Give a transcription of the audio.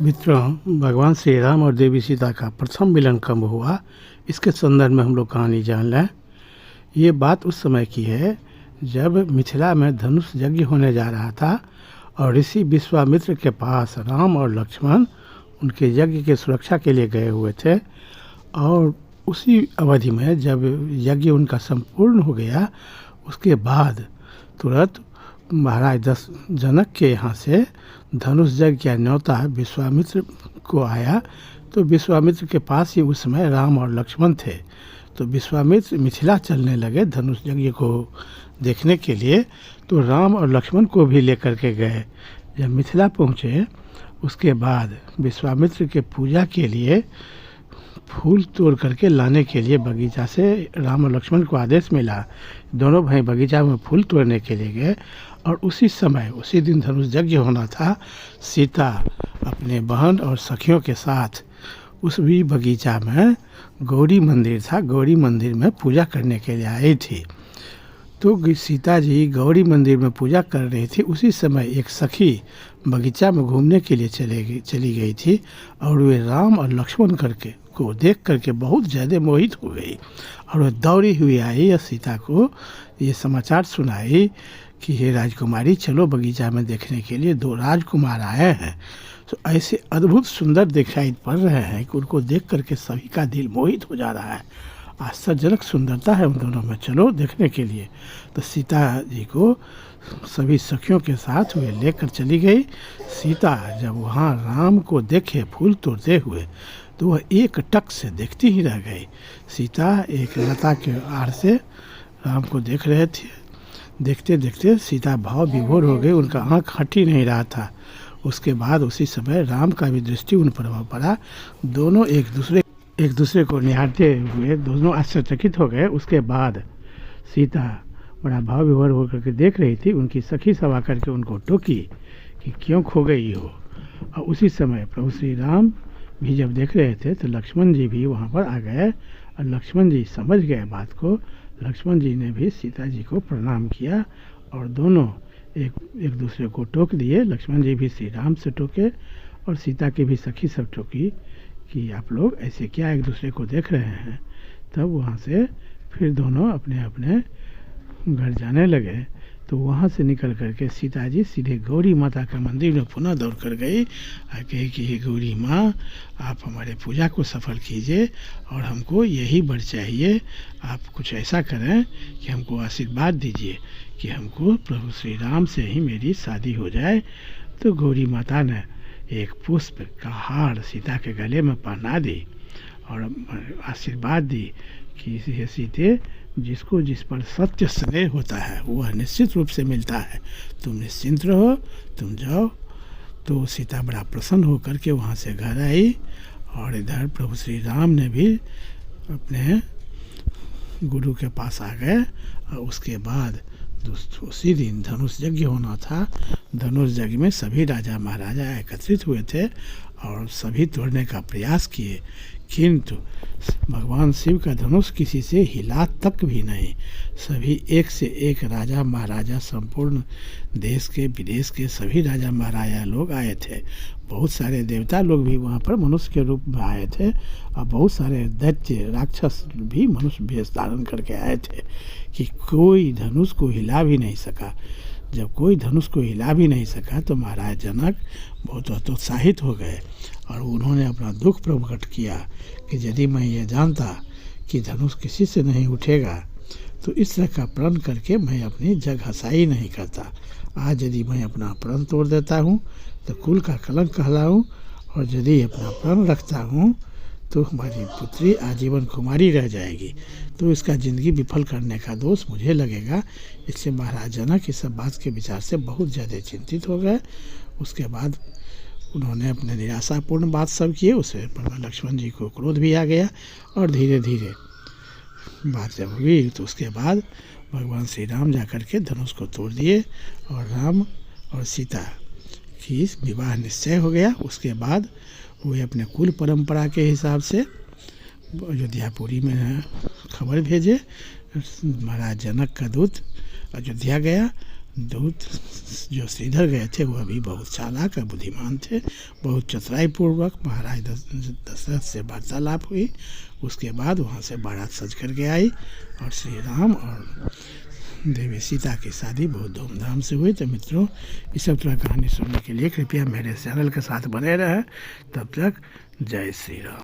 मित्रों, भगवान श्री राम और देवी सीता का प्रथम मिलन कब हुआ, इसके संदर्भ में हम लोग कहानी जान लें। ये बात उस समय की है जब मिथिला में धनुष यज्ञ होने जा रहा था और ऋषि विश्वामित्र के पास राम और लक्ष्मण उनके यज्ञ की सुरक्षा के लिए गए हुए थे। और उसी अवधि में जब यज्ञ उनका संपूर्ण हो गया, उसके बाद तुरंत महाराज जनक के यहाँ से धनुष यज्ञ का न्योता विश्वामित्र को आया। तो विश्वामित्र के पास ही उस समय राम और लक्ष्मण थे। तो विश्वामित्र मिथिला चलने लगे धनुष यज्ञ को देखने के लिए। तो राम और लक्ष्मण को भी लेकर के गए। जब मिथिला पहुँचे, उसके बाद विश्वामित्र के पूजा के लिए फूल तोड़ करके लाने के लिए बगीचा से राम और लक्ष्मण को आदेश मिला। दोनों भाई बगीचा में फूल तोड़ने के लिए गए और उसी समय उसी दिन धनुष यज्ञ होना था। सीता अपने बहन और सखियों के साथ उस भी बगीचा में गौरी मंदिर था, गौरी मंदिर में पूजा करने के लिए आई थी। तो सीता जी गौरी मंदिर में पूजा कर रही थी। उसी समय एक सखी बगीचा में घूमने के लिए चली गई थी और वे राम और लक्ष्मण को देख करके बहुत ज़्यादा मोहित हो गई और वह दौड़ी हुई आई और सीता को ये समाचार सुनाई कि हे राजकुमारी, चलो बगीचा में देखने के लिए दो राजकुमार आए हैं। तो ऐसे अद्भुत सुंदर दिखाई पड़ रहे हैं कि उनको देख करके सभी का दिल मोहित हो जा रहा है। आश्चर्यजनक सुंदरता है उन दोनों में, चलो देखने के लिए। तो सीता जी को सभी सखियों के साथ वे लेकर चली गई। सीता जब वहाँ राम को देखे फूल तोड़ते हुए, तो वह एक टक से देखती ही रह गई। सीता एक लता के आड़ से राम को देख रहे थे। देखते देखते सीता भाव विभोर हो गई, उनका आँख हट ही नहीं रहा था। उसके बाद उसी समय राम का भी दृष्टि उन पर पड़ा। दोनों एक दूसरे को निहारते हुए दोनों आश्चर्यचकित हो गए। उसके बाद सीता बड़ा भाव विभोर होकर के देख रही थी। उनकी सखी सब आकर के उनको टोकी कि क्यों खो गई हो। और उसी समय प्रभु श्री राम भी जब देख रहे थे तो लक्ष्मण जी भी वहाँ पर आ गए और लक्ष्मण जी समझ गए बात को। लक्ष्मण जी ने भी सीता जी को प्रणाम किया और दोनों एक दूसरे को टोक दिए। लक्ष्मण जी भी श्री राम से टोके और सीता की भी सखी सब टोकी कि आप लोग ऐसे क्या एक दूसरे को देख रहे हैं। तब वहाँ से फिर दोनों अपने अपने घर जाने लगे। तो वहाँ से निकल करके सीता जी सीधे गौरी माता के मंदिर में पुनः दौड़ कर गई और कही कि हे गौरी माँ, आप हमारे पूजा को सफल कीजिए और हमको यही वर चाहिए। आप कुछ ऐसा करें कि हमको आशीर्वाद दीजिए कि हमको प्रभु श्री राम से ही मेरी शादी हो जाए। तो गौरी माता ने एक पुष्प का हार सीता के गले में पहना दी और आशीर्वाद दी कि हे सीते, जिसको जिस पर सत्य स्नेह होता है वह निश्चित रूप से मिलता है। तुम निश्चिंत रहो, तुम जाओ। तो सीता बड़ा प्रसन्न होकर के वहाँ से घर आई और इधर प्रभु श्री राम ने भी अपने गुरु के पास आ गए। और उसके बाद उसी दिन धनुष यज्ञ होना था। धनुष यज्ञ में सभी राजा महाराजा एकत्रित हुए थे और सभी तोड़ने का प्रयास किए, किंतु भगवान शिव का धनुष किसी से हिला तक भी नहीं। सभी एक से एक राजा महाराजा, संपूर्ण देश के विदेश के सभी राजा महाराजा लोग आए थे। बहुत सारे देवता लोग भी वहाँ पर मनुष्य के रूप में आए थे और बहुत सारे दैत्य राक्षस भी मनुष्य वेश धारण करके आए थे कि कोई धनुष को हिला भी नहीं सका। जब कोई धनुष को हिला भी नहीं सका तो महाराज जनक बहुत हतोत्साहित हो गए और उन्होंने अपना दुख प्रकट किया कि यदि मैं ये जानता कि धनुष किसी से नहीं उठेगा तो इस तरह का प्रण करके मैं अपनी जग हसाई नहीं करता। आज यदि मैं अपना प्रण तोड़ देता हूँ तो कुल का कलंक कहलाऊँ, और यदि अपना प्रण रखता हूँ तो हमारी पुत्री आजीवन कुमारी रह जाएगी। तो इसका ज़िंदगी विफल करने का दोष मुझे लगेगा। इसलिए महाराज जनक इस सब बात के विचार से बहुत ज़्यादा चिंतित हो गए। उसके बाद उन्होंने अपने निराशापूर्ण बात सब किए। उसे लक्ष्मण जी को क्रोध भी आ गया और धीरे धीरे बात जब हुई तो उसके बाद भगवान श्री राम जा कर के धनुष को तोड़ दिए और राम और सीता की विवाह निश्चय हो गया। उसके बाद वे अपने कुल परंपरा के हिसाब से अयोध्यापुरी में खबर भेजे। महाराज जनक का दूत अयोध्या गया दूत जो श्रीधर गए थे वह भी बहुत चालाक और बुद्धिमान थे। बहुत चतुराईपूर्वक महाराज दशरथ से वार्तालाप हुई। उसके बाद वहाँ से बारात सज करके आई और श्री राम और देवी सीता की शादी बहुत धूमधाम से हुई। तो मित्रों, इस सब तरह कहानी सुनने के लिए कृपया मेरे चैनल के साथ बने रहें। तब तक जय श्री राम।